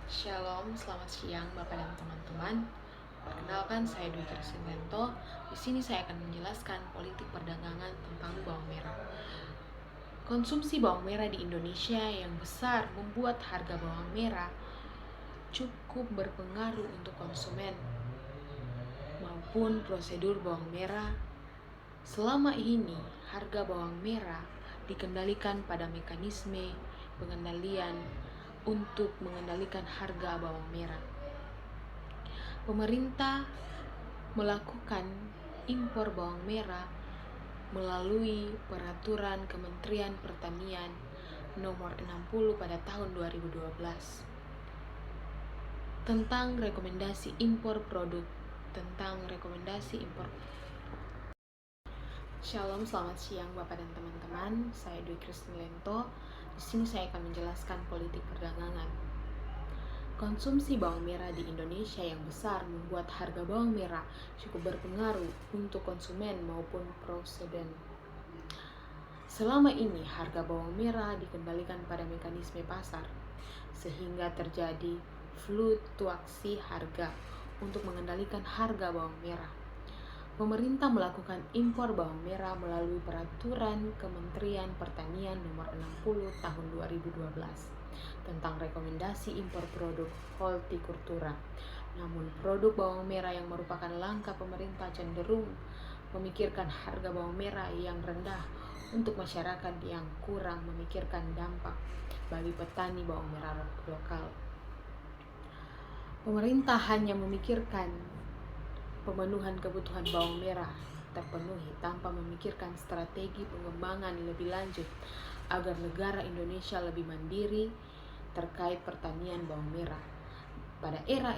Shalom, selamat siang Bapak dan teman-teman. Perkenalkan, saya Dwi Kristinento. Di sini saya akan menjelaskan politik perdagangan tentang bawang merah. Konsumsi bawang merah di Indonesia yang besar membuat harga bawang merah cukup berpengaruh untuk konsumen maupun prosedur bawang merah. Selama ini, harga bawang merah dikendalikan pada mekanisme pengendalian untuk mengendalikan harga bawang merah. Pemerintah melakukan impor bawang merah melalui peraturan Kementerian Pertanian nomor 60 pada tahun 2012 tentang rekomendasi impor produk Shalom, selamat siang Bapak dan teman-teman. Saya Dwi Kristinento. Di sini saya akan menjelaskan politik perdagangan. Konsumsi bawang merah di Indonesia yang besar membuat harga bawang merah cukup berpengaruh untuk konsumen maupun produsen. Selama ini harga bawang merah dikendalikan pada mekanisme pasar, sehingga terjadi fluktuasi harga untuk mengendalikan harga bawang merah. Pemerintah melakukan impor bawang merah melalui peraturan Kementerian Pertanian nomor 60 tahun 2012 tentang rekomendasi impor produk hortikultura. Namun produk bawang merah yang merupakan langkah pemerintah cenderung memikirkan harga bawang merah yang rendah untuk masyarakat yang kurang memikirkan dampak bagi petani bawang merah lokal. Pemerintah hanya memikirkan pemenuhan kebutuhan bawang merah terpenuhi tanpa memikirkan strategi pengembangan lebih lanjut agar negara Indonesia lebih mandiri terkait pertanian bawang merah. Pada era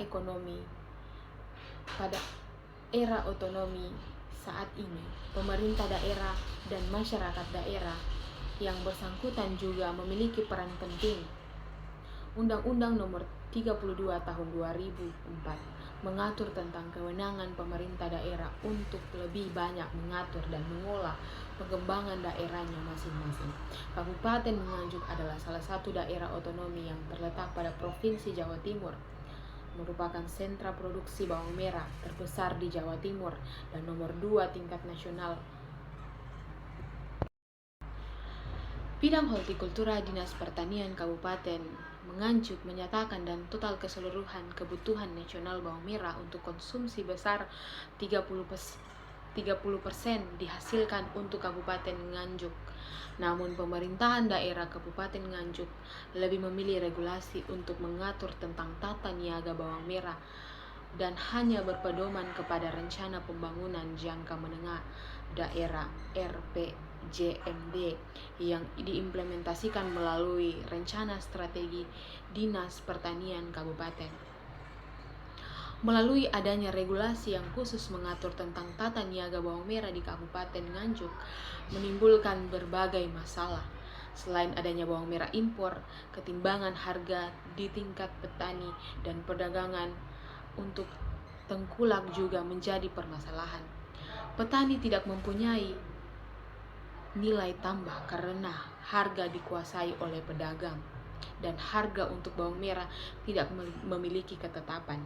otonomi saat ini, pemerintah daerah dan masyarakat daerah yang bersangkutan juga memiliki peran penting. Undang-Undang Nomor 32 Tahun 2004 mengatur tentang kewenangan pemerintah daerah untuk lebih banyak mengatur dan mengolah pengembangan daerahnya masing-masing. Kabupaten Nganjuk adalah salah satu daerah otonomi yang terletak pada Provinsi Jawa Timur, merupakan sentra produksi bawang merah terbesar di Jawa Timur dan nomor 2 tingkat nasional. Bidang hortikultura Dinas Pertanian Kabupaten Nganjuk menyatakan dan total keseluruhan kebutuhan nasional bawang merah untuk konsumsi besar 30% dihasilkan untuk Kabupaten Nganjuk. Namun pemerintahan daerah Kabupaten Nganjuk lebih memilih regulasi untuk mengatur tentang tata niaga bawang merah dan hanya berpedoman kepada rencana pembangunan jangka menengah daerah RPJMD yang diimplementasikan melalui rencana strategi Dinas Pertanian Kabupaten. Melalui adanya regulasi yang khusus mengatur tentang tata niaga bawang merah di Kabupaten Nganjuk menimbulkan berbagai masalah. Selain adanya bawang merah impor, ketimbangan harga di tingkat petani dan perdagangan untuk tengkulak juga menjadi permasalahan. Petani tidak mempunyai nilai tambah karena harga dikuasai oleh pedagang dan harga untuk bawang merah tidak memiliki ketetapan,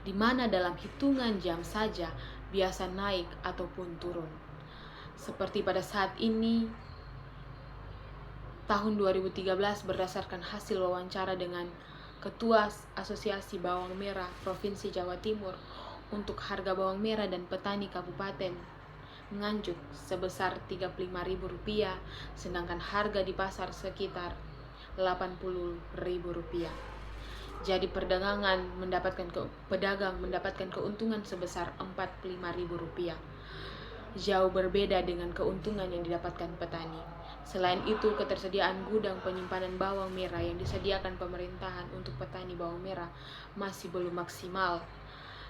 di mana dalam hitungan jam saja biasa naik ataupun turun. Seperti pada saat ini, tahun 2013 berdasarkan hasil wawancara dengan Ketua Asosiasi Bawang Merah Provinsi Jawa Timur untuk harga bawang merah dan petani Kabupaten Nganjuk sebesar Rp35.000, sedangkan harga di pasar sekitar Rp80.000. Jadi pedagang mendapatkan keuntungan sebesar Rp45.000. Jauh berbeda dengan keuntungan yang didapatkan petani. Selain itu, ketersediaan gudang penyimpanan bawang merah yang disediakan pemerintahan untuk petani bawang merah masih belum maksimal,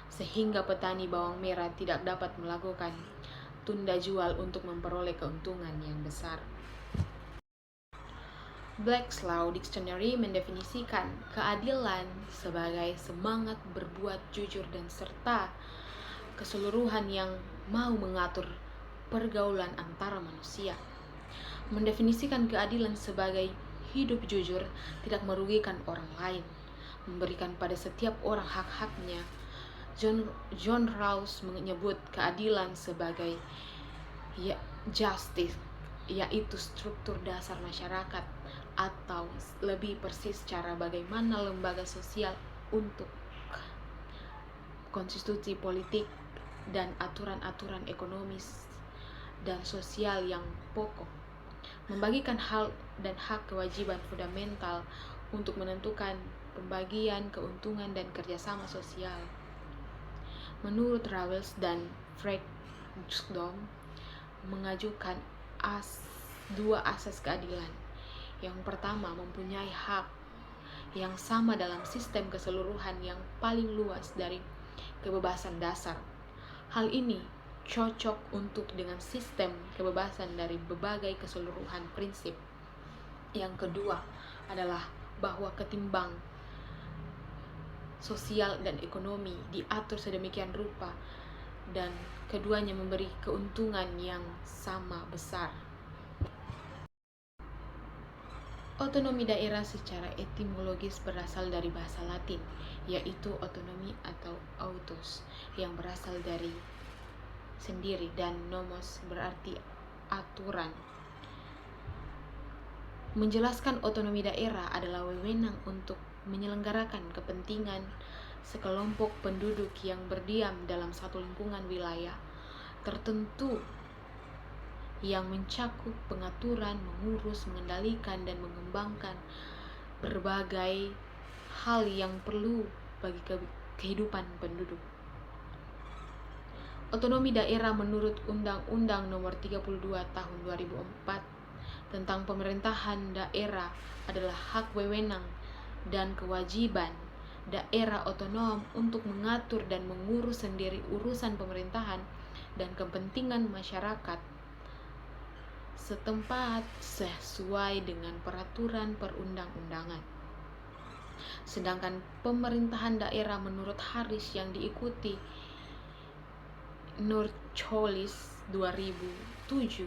sehingga petani bawang merah tidak dapat melakukan tunda jual untuk memperoleh keuntungan yang besar. Black's Law Dictionary mendefinisikan keadilan sebagai semangat berbuat jujur dan serta keseluruhan yang mau mengatur pergaulan antara manusia. Mendefinisikan keadilan sebagai hidup jujur tidak merugikan orang lain, memberikan pada setiap orang hak-haknya. John Rawls menyebut keadilan sebagai justice, yaitu struktur dasar masyarakat, atau lebih persis cara bagaimana lembaga sosial untuk konstitusi politik dan aturan-aturan ekonomis dan sosial yang pokok, membagikan hal dan hak kewajiban fundamental untuk menentukan pembagian keuntungan dan kerjasama sosial. Menurut Rawls dan Fredstone mengajukan dua asas keadilan. Yang pertama, mempunyai hak yang sama dalam sistem keseluruhan yang paling luas dari kebebasan dasar. Hal ini cocok untuk dengan sistem kebebasan dari berbagai keseluruhan prinsip. Yang kedua adalah bahwa ketimbang sosial dan ekonomi diatur sedemikian rupa dan keduanya memberi keuntungan yang sama besar. Otonomi daerah secara etimologis berasal dari bahasa Latin, yaitu otonomi atau autos, yang berasal dari sendiri, dan nomos berarti aturan. Menjelaskan otonomi daerah adalah wewenang untuk menyelenggarakan kepentingan sekelompok penduduk yang berdiam dalam satu lingkungan wilayah tertentu yang mencakup pengaturan, mengurus, mengendalikan, dan mengembangkan berbagai hal yang perlu bagi kehidupan penduduk. Otonomi daerah menurut Undang-Undang Nomor 32 Tahun 2004 tentang pemerintahan daerah adalah hak wewenang dan kewajiban daerah otonom untuk mengatur dan mengurus sendiri urusan pemerintahan dan kepentingan masyarakat setempat sesuai dengan peraturan perundang-undangan. Sedangkan pemerintahan daerah menurut Harris yang diikuti Nurcholish 2007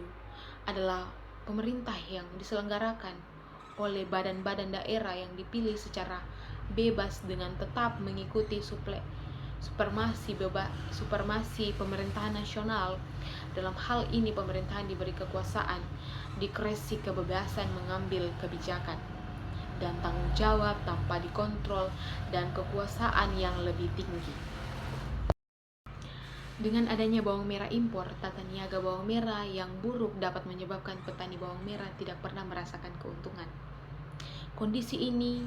adalah pemerintah yang diselenggarakan oleh badan-badan daerah yang dipilih secara bebas dengan tetap mengikuti supremasi pemerintahan nasional. Dalam hal ini pemerintahan diberi kekuasaan, diskresi, kebebasan mengambil kebijakan, dan tanggung jawab tanpa dikontrol, dan kekuasaan yang lebih tinggi. Dengan adanya bawang merah impor, tata niaga bawang merah yang buruk dapat menyebabkan petani bawang merah tidak pernah merasakan keuntungan. Kondisi ini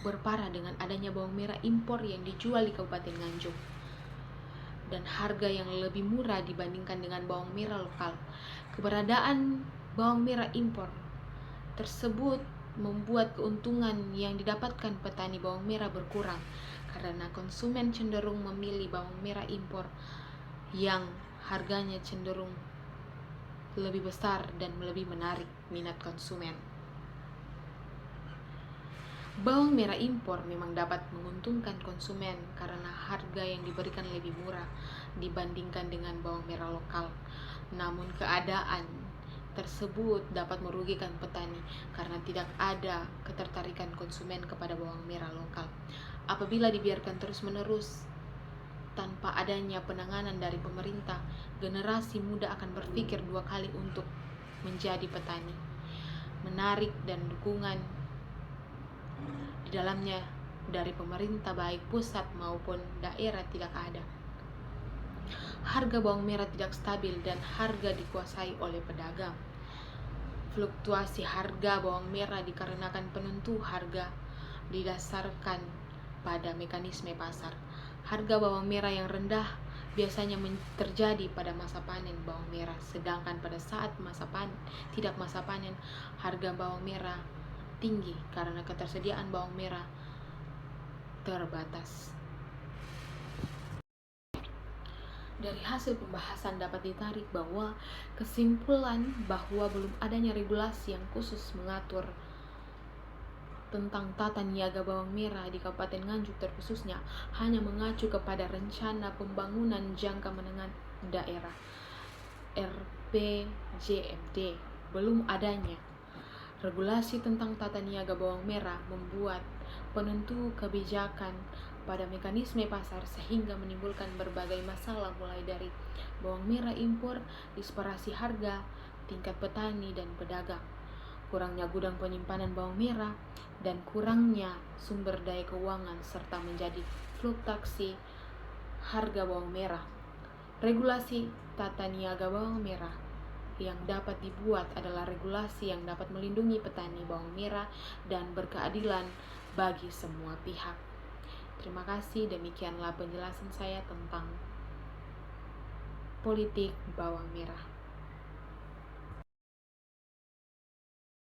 berparah dengan adanya bawang merah impor yang dijual di Kabupaten Nganjuk dan harga yang lebih murah dibandingkan dengan bawang merah lokal. Keberadaan bawang merah impor tersebut membuat keuntungan yang didapatkan petani bawang merah berkurang karena konsumen cenderung memilih bawang merah impor yang harganya cenderung lebih besar dan lebih menarik minat konsumen. Bawang merah impor memang dapat menguntungkan konsumen karena harga yang diberikan lebih murah dibandingkan dengan bawang merah lokal. Namun keadaan tersebut dapat merugikan petani karena tidak ada ketertarikan konsumen kepada bawang merah lokal. Apabila dibiarkan terus-menerus tanpa adanya penanganan dari pemerintah, generasi muda akan berpikir dua kali untuk menjadi petani. Menarik dan dukungan di dalamnya dari pemerintah baik pusat maupun daerah tidak ada. Harga bawang merah tidak stabil dan harga dikuasai oleh pedagang. Fluktuasi harga bawang merah dikarenakan penentu harga didasarkan pada mekanisme pasar. Harga bawang merah yang rendah biasanya terjadi pada masa panen bawang merah, sedangkan pada saat tidak masa panen, harga bawang merah tinggi karena ketersediaan bawang merah terbatas. Dari hasil pembahasan dapat ditarik bahwa kesimpulan bahwa belum adanya regulasi yang khusus mengatur tentang tata niaga bawang merah di Kabupaten Nganjuk terkhususnya hanya mengacu kepada Rencana Pembangunan Jangka Menengah Daerah (RPJMD). Belum adanya Regulasi tentang tata niaga bawang merah membuat penentu kebijakan pada mekanisme pasar sehingga menimbulkan berbagai masalah mulai dari bawang merah impor, disparasi harga, tingkat petani dan pedagang, kurangnya gudang penyimpanan bawang merah, dan kurangnya sumber daya keuangan serta menjadi fluktuasi harga bawang merah. Regulasi tata niaga bawang merah yang dapat dibuat adalah regulasi yang dapat melindungi petani bawang merah dan berkeadilan bagi semua pihak. Terima kasih, demikianlah penjelasan saya tentang politik bawang merah.